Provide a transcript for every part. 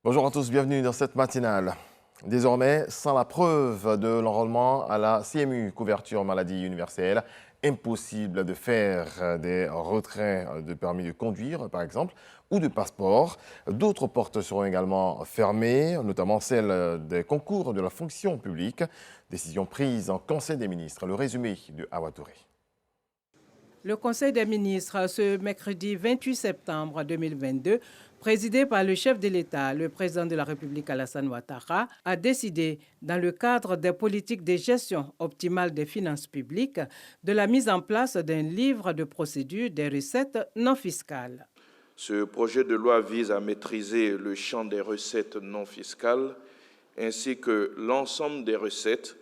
Bonjour à tous, bienvenue dans cette matinale. Désormais, sans la preuve de l'enrôlement à la CMU, couverture maladie universelle, impossible de faire des retraits de permis de conduire, par exemple, ou de passeport. D'autres portes seront également fermées, notamment celle des concours de la fonction publique. Décision prise en Conseil des ministres. Le résumé de Awa Touré. Le Conseil des ministres, ce mercredi 28 septembre 2022, présidé par le chef de l'État, le président de la République Alassane Ouattara, a décidé, dans le cadre des politiques de gestion optimale des finances publiques, de la mise en place d'un livre de procédure des recettes non fiscales. Ce projet de loi vise à maîtriser le champ des recettes non fiscales ainsi que l'ensemble des recettes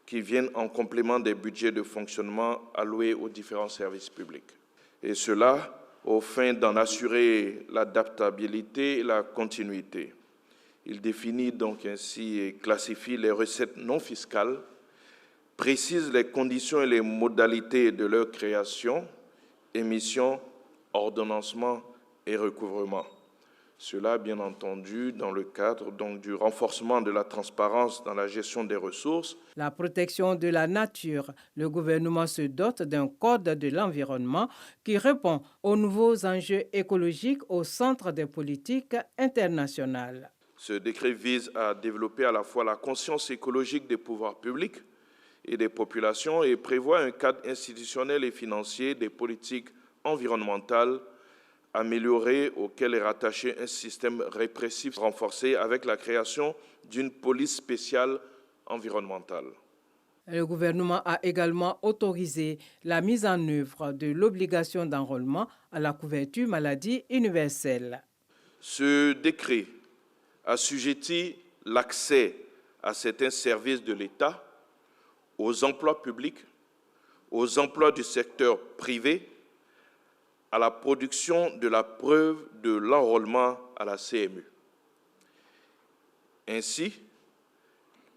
qui viennent en complément des budgets de fonctionnement alloués aux différents services publics. Et cela aux fins d'en assurer l'adaptabilité et la continuité. Il définit donc ainsi et classifie les recettes non fiscales, précise les conditions et les modalités de leur création, émission, ordonnancement et recouvrement. Cela, bien entendu, dans le cadre donc, du renforcement de la transparence dans la gestion des ressources. La protection de la nature. Le gouvernement se dote d'un code de l'environnement qui répond aux nouveaux enjeux écologiques au centre des politiques internationales. Ce décret vise à développer à la fois la conscience écologique des pouvoirs publics et des populations et prévoit un cadre institutionnel et financier des politiques environnementales amélioré auquel est rattaché un système répressif renforcé avec la création d'une police spéciale environnementale. Le gouvernement a également autorisé la mise en œuvre de l'obligation d'enrôlement à la couverture maladie universelle. Ce décret assujettit l'accès à certains services de l'État, aux emplois publics, aux emplois du secteur privé, à la production de la preuve de l'enrôlement à la CMU. Ainsi,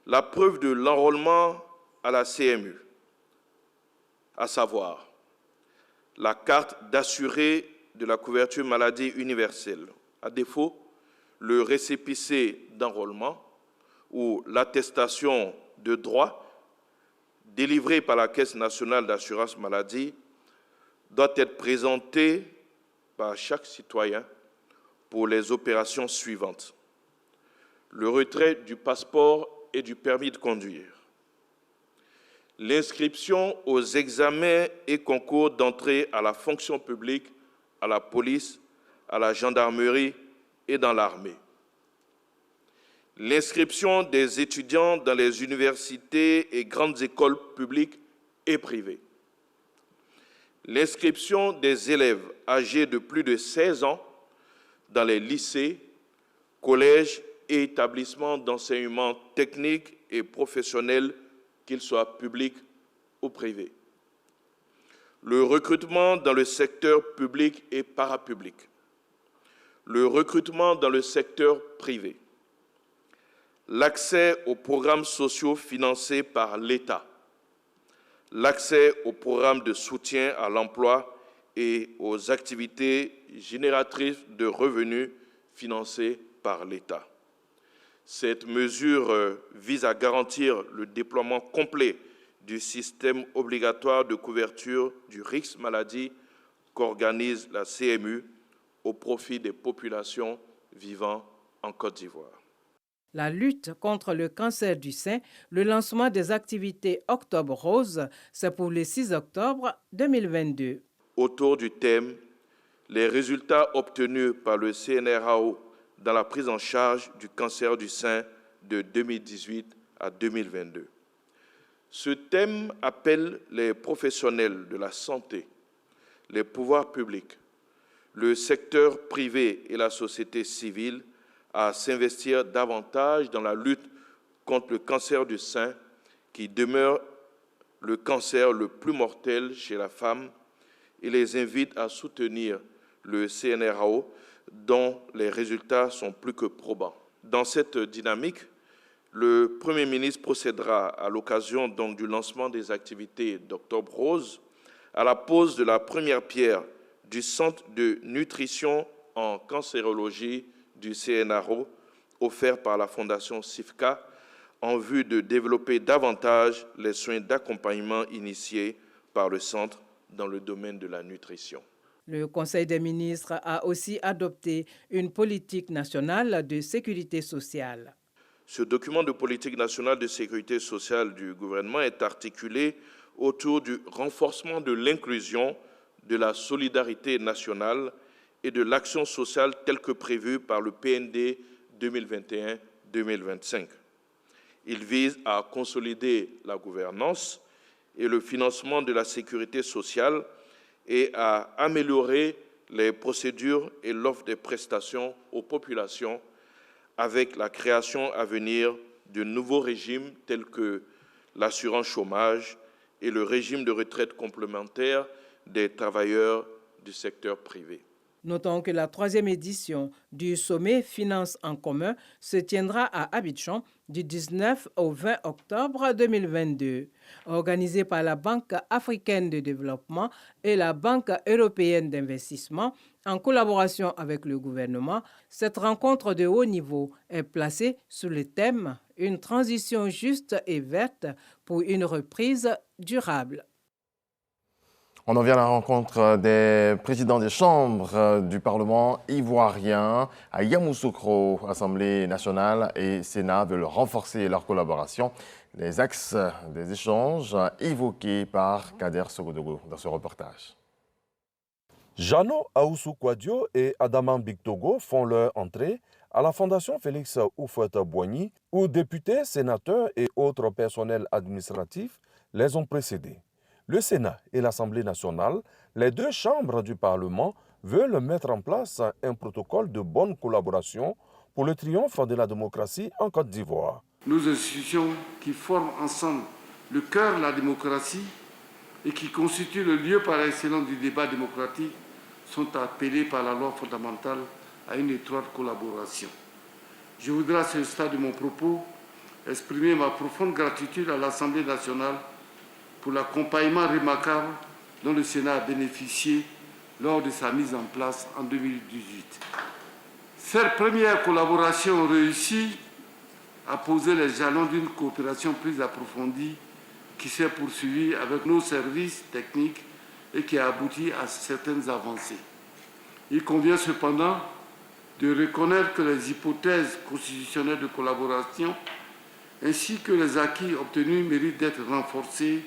la preuve de l'enrôlement à la CMU, à savoir la carte d'assuré de la couverture maladie universelle, à défaut, le récépissé d'enrôlement ou l'attestation de droit délivrée par la Caisse nationale d'assurance maladie doit être présenté par chaque citoyen pour les opérations suivantes. Le retrait du passeport et du permis de conduire. L'inscription aux examens et concours d'entrée à la fonction publique, à la police, à la gendarmerie et dans l'armée. L'inscription des étudiants dans les universités et grandes écoles publiques et privées. L'inscription des élèves âgés de plus de 16 ans dans les lycées, collèges et établissements d'enseignement technique et professionnel, qu'ils soient publics ou privés. Le recrutement dans le secteur public et parapublic. Le recrutement dans le secteur privé. L'accès aux programmes sociaux financés par l'État. L'accès aux programmes de soutien à l'emploi et aux activités génératrices de revenus financées par l'État. Cette mesure vise à garantir le déploiement complet du système obligatoire de couverture du risque maladie qu'organise la CMU au profit des populations vivant en Côte d'Ivoire. La lutte contre le cancer du sein, le lancement des activités Octobre Rose, c'est pour le 6 octobre 2022. Autour du thème « Les résultats obtenus par le CNRAO dans la prise en charge du cancer du sein de 2018 à 2022 ». Ce thème appelle les professionnels de la santé, les pouvoirs publics, le secteur privé et la société civile à s'investir davantage dans la lutte contre le cancer du sein, qui demeure le cancer le plus mortel chez la femme, et les invite à soutenir le CNRAO, dont les résultats sont plus que probants. Dans cette dynamique, le Premier ministre procédera, à l'occasion donc du lancement des activités d'Octobre Rose, à la pose de la première pierre du Centre de nutrition en cancérologie du CNRAO offert par la Fondation SIFCA en vue de développer davantage les soins d'accompagnement initiés par le centre dans le domaine de la nutrition. Le Conseil des ministres a aussi adopté une politique nationale de sécurité sociale. Ce document de politique nationale de sécurité sociale du gouvernement est articulé autour du renforcement de l'inclusion, de la solidarité nationale et de l'action sociale telle que prévue par le PND 2021-2025. Il vise à consolider la gouvernance et le financement de la sécurité sociale et à améliorer les procédures et l'offre des prestations aux populations avec la création à venir de nouveaux régimes tels que l'assurance chômage et le régime de retraite complémentaire des travailleurs du secteur privé. Notons que la 3e édition du sommet Finances en commun se tiendra à Abidjan du 19 au 20 octobre 2022. Organisée par la Banque africaine de développement et la Banque européenne d'investissement, en collaboration avec le gouvernement, cette rencontre de haut niveau est placée sous le thème « Une transition juste et verte pour une reprise durable ». On en vient à la rencontre des présidents des chambres du Parlement ivoirien à Yamoussoukro. Assemblée nationale et Sénat veulent renforcer leur collaboration. Les axes des échanges évoqués par Kader Sogodogo dans ce reportage. Jano Aoussou-Kouadio et Adaman Bictogo font leur entrée à la Fondation Félix Houphouët-Boigny, où députés, sénateurs et autres personnels administratifs les ont précédés. Le Sénat et l'Assemblée nationale, les deux chambres du Parlement, veulent mettre en place un protocole de bonne collaboration pour le triomphe de la démocratie en Côte d'Ivoire. Nos institutions qui forment ensemble le cœur de la démocratie et qui constituent le lieu par excellence du débat démocratique sont appelées par la loi fondamentale à une étroite collaboration. Je voudrais à ce stade de mon propos exprimer ma profonde gratitude à l'Assemblée nationale pour l'accompagnement remarquable dont le Sénat a bénéficié lors de sa mise en place en 2018. Cette première collaboration réussie a posé les jalons d'une coopération plus approfondie qui s'est poursuivie avec nos services techniques et qui a abouti à certaines avancées. Il convient cependant de reconnaître que les hypothèses constitutionnelles de collaboration ainsi que les acquis obtenus méritent d'être renforcés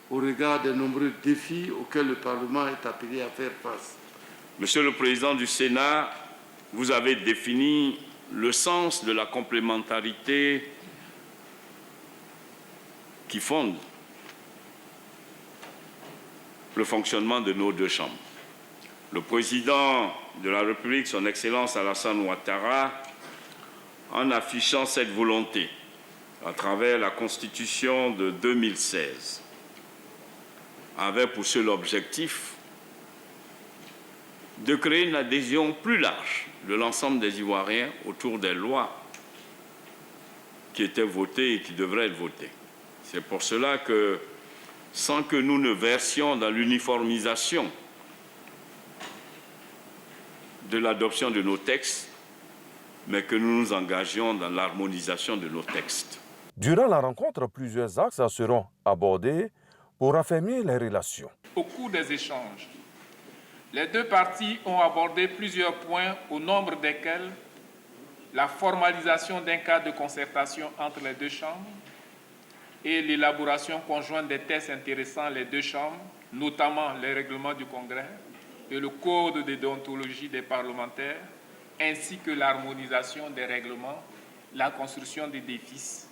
au regard des nombreux défis auxquels le Parlement est appelé à faire face. Monsieur le Président du Sénat, vous avez défini le sens de la complémentarité qui fonde le fonctionnement de nos deux chambres. Le Président de la République, son Excellence Alassane Ouattara, en affichant cette volonté à travers la Constitution de 2016, avait pour seul objectif de créer une adhésion plus large de l'ensemble des Ivoiriens autour des lois qui étaient votées et qui devraient être votées. C'est pour cela que, sans que nous ne versions dans l'uniformisation de l'adoption de nos textes, mais que nous nous engagions dans l'harmonisation de nos textes. Durant la rencontre, plusieurs axes seront abordés pour affermir les relations. Au cours des échanges, les deux parties ont abordé plusieurs points au nombre desquels la formalisation d'un cadre de concertation entre les deux chambres et l'élaboration conjointe des textes intéressant les deux chambres, notamment les règlements du Congrès et le code de déontologie des parlementaires, ainsi que l'harmonisation des règlements, la construction des déficits,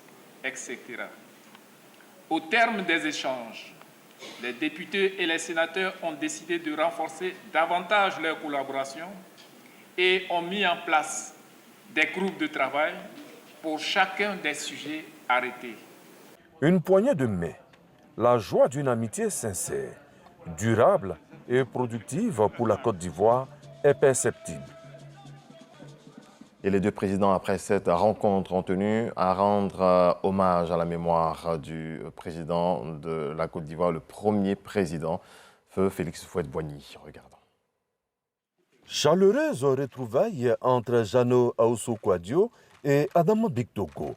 etc. Au terme des échanges, les députés et les sénateurs ont décidé de renforcer davantage leur collaboration et ont mis en place des groupes de travail pour chacun des sujets arrêtés. Une poignée de main, la joie d'une amitié sincère, durable et productive pour la Côte d'Ivoire est perceptible. Et les deux présidents, après cette rencontre, ont tenu à rendre hommage à la mémoire du président de la Côte d'Ivoire, le premier président, feu Félix Houphouët-Boigny. Regardons. Chaleureuse retrouvaille entre Jano Aoussou-Kouadio et Adama Bictogo.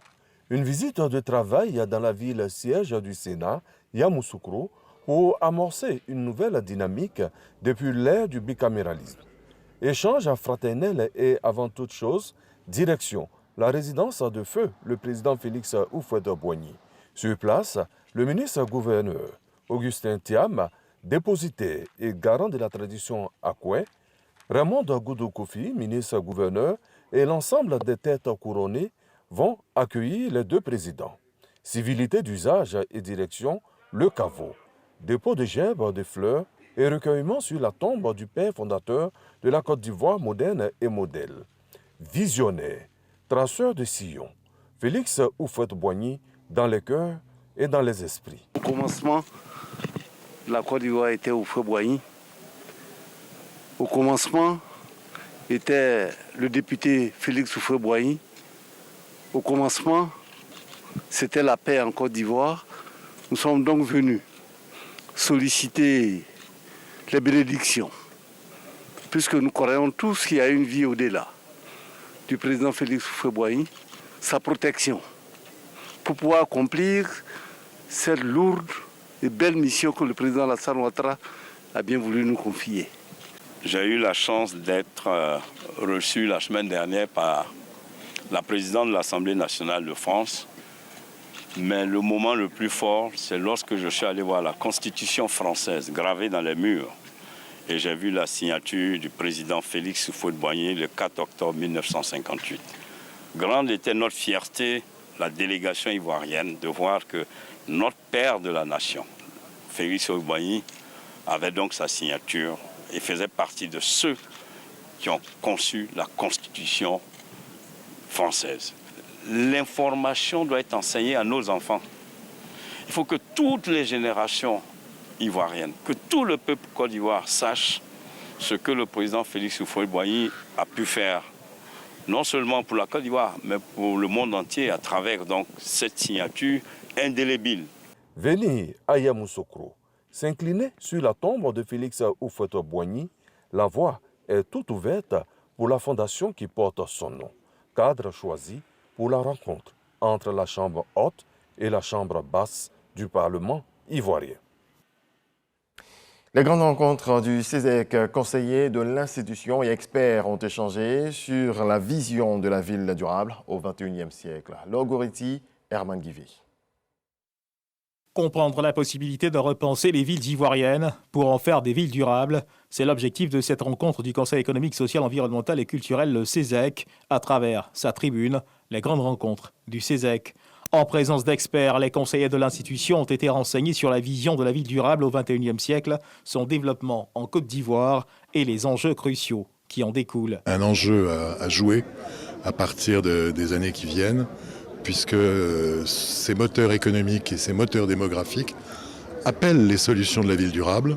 Une visite de travail dans la ville siège du Sénat, Yamoussoukro, pour amorcer une nouvelle dynamique depuis l'ère du bicaméralisme. Échange fraternel et avant toute chose, direction la résidence de feu le président Félix Houphouët-Boigny. Sur place, le ministre-gouverneur Augustin Thiam, dépositaire et garant de la tradition Akoué, Raymond Goudou Kofi, ministre-gouverneur, et l'ensemble des têtes couronnées vont accueillir les deux présidents. Civilité d'usage et direction, le caveau. Dépôt de gerbes, de fleurs et recueillement sur la tombe du père fondateur de la Côte d'Ivoire moderne et modèle. Visionnaire, traceur de sillon, Félix Houphouët-Boigny dans les cœurs et dans les esprits. Au commencement, la Côte d'Ivoire était Houphouët-Boigny. Au commencement, était le député Félix Houphouët-Boigny. Au commencement, c'était la paix en Côte d'Ivoire. Nous sommes donc venus solliciter les bénédictions, puisque nous croyons tous qu'il y a une vie au-delà du président Félix Houphouët-Boigny, sa protection, pour pouvoir accomplir cette lourde et belle mission que le président Alassane Ouattara a bien voulu nous confier. J'ai eu la chance d'être reçu la semaine dernière par la présidente de l'Assemblée nationale de France. Mais le moment le plus fort, c'est lorsque je suis allé voir la Constitution française gravée dans les murs. Et j'ai vu la signature du président Félix Houphouët-Boigny le 4 octobre 1958. Grande était notre fierté, la délégation ivoirienne, de voir que notre père de la nation, Félix Houphouët-Boigny, avait donc sa signature et faisait partie de ceux qui ont conçu la Constitution française. L'information doit être enseignée à nos enfants. Il faut que toutes les générations ivoiriennes, que tout le peuple Côte d'Ivoire sache ce que le président Félix Houphouët-Boigny a pu faire, non seulement pour la Côte d'Ivoire, mais pour le monde entier, à travers donc cette signature indélébile. Venir à Yamoussoukro, s'incliner sur la tombe de Félix Houphouët-Boigny, la voie est toute ouverte pour la fondation qui porte son nom. Cadre choisi pour la rencontre entre la chambre haute et la chambre basse du Parlement ivoirien. Les grandes rencontres du CESEC, conseillers de l'institution et experts ont échangé sur la vision de la ville durable au XXIe siècle. Logoriti, Herman Guivé. Comprendre la possibilité de repenser les villes ivoiriennes pour en faire des villes durables, c'est l'objectif de cette rencontre du Conseil économique, social, environnemental et culturel, le CESEC, à travers sa tribune, les grandes rencontres du CESEC. En présence d'experts, les conseillers de l'institution ont été renseignés sur la vision de la ville durable au XXIe siècle, son développement en Côte d'Ivoire et les enjeux cruciaux qui en découlent. Un enjeu à jouer à partir des années qui viennent, puisque ces moteurs économiques et ces moteurs démographiques appellent les solutions de la ville durable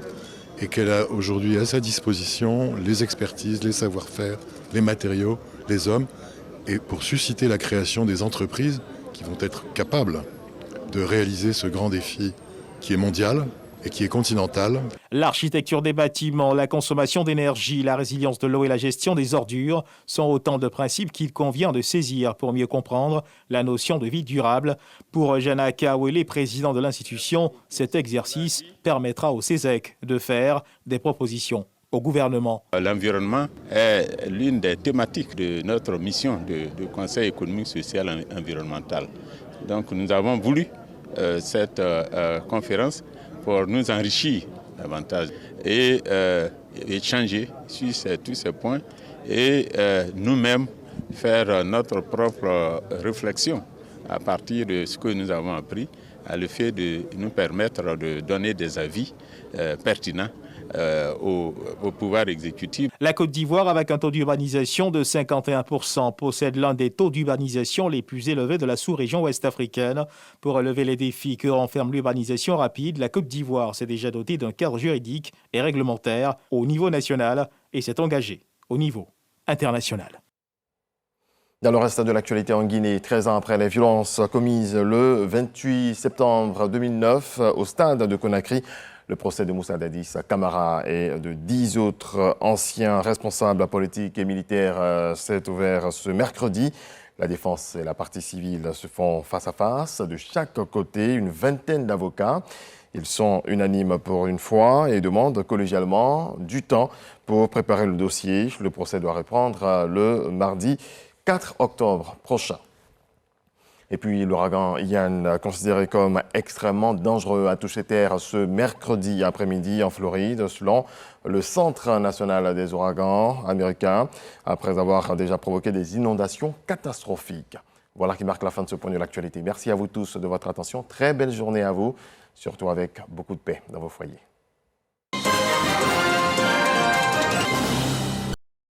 et qu'elle a aujourd'hui à sa disposition les expertises, les savoir-faire, les matériaux, les hommes, et pour susciter la création des entreprises qui vont être capables de réaliser ce grand défi qui est mondial et qui est continental. L'architecture des bâtiments, la consommation d'énergie, la résilience de l'eau et la gestion des ordures sont autant de principes qu'il convient de saisir pour mieux comprendre la notion de vie durable. Pour Jana Kawele, président de l'institution, cet exercice permettra au CESEC de faire des propositions au gouvernement. L'environnement est l'une des thématiques de notre mission de Conseil économique, social et environnemental. Donc nous avons voulu cette conférence pour nous enrichir davantage et échanger sur tous ces points et nous-mêmes faire notre propre réflexion à partir de ce que nous avons appris, à le fait de nous permettre de donner des avis pertinents au pouvoir exécutif. La Côte d'Ivoire, avec un taux d'urbanisation de 51%, possède l'un des taux d'urbanisation les plus élevés de la sous-région ouest-africaine. Pour relever les défis que renferme l'urbanisation rapide, la Côte d'Ivoire s'est déjà dotée d'un cadre juridique et réglementaire au niveau national et s'est engagée au niveau international. Dans le reste de l'actualité en Guinée, 13 ans après les violences commises le 28 septembre 2009 au stade de Conakry, le procès de Moussa Dadis Camara et de 10 autres anciens responsables politiques et militaires s'est ouvert ce mercredi. La défense et la partie civile se font face à face. De chaque côté, une vingtaine d'avocats. Ils sont unanimes pour une fois et demandent collégialement du temps pour préparer le dossier. Le procès doit reprendre le mardi 4 octobre prochain. Et puis l'ouragan Ian, considéré comme extrêmement dangereux, a touché terre ce mercredi après-midi en Floride, selon le Centre national des ouragans américain, après avoir déjà provoqué des inondations catastrophiques. Voilà qui marque la fin de ce point de l'actualité. Merci à vous tous de votre attention. Très belle journée à vous, surtout avec beaucoup de paix dans vos foyers.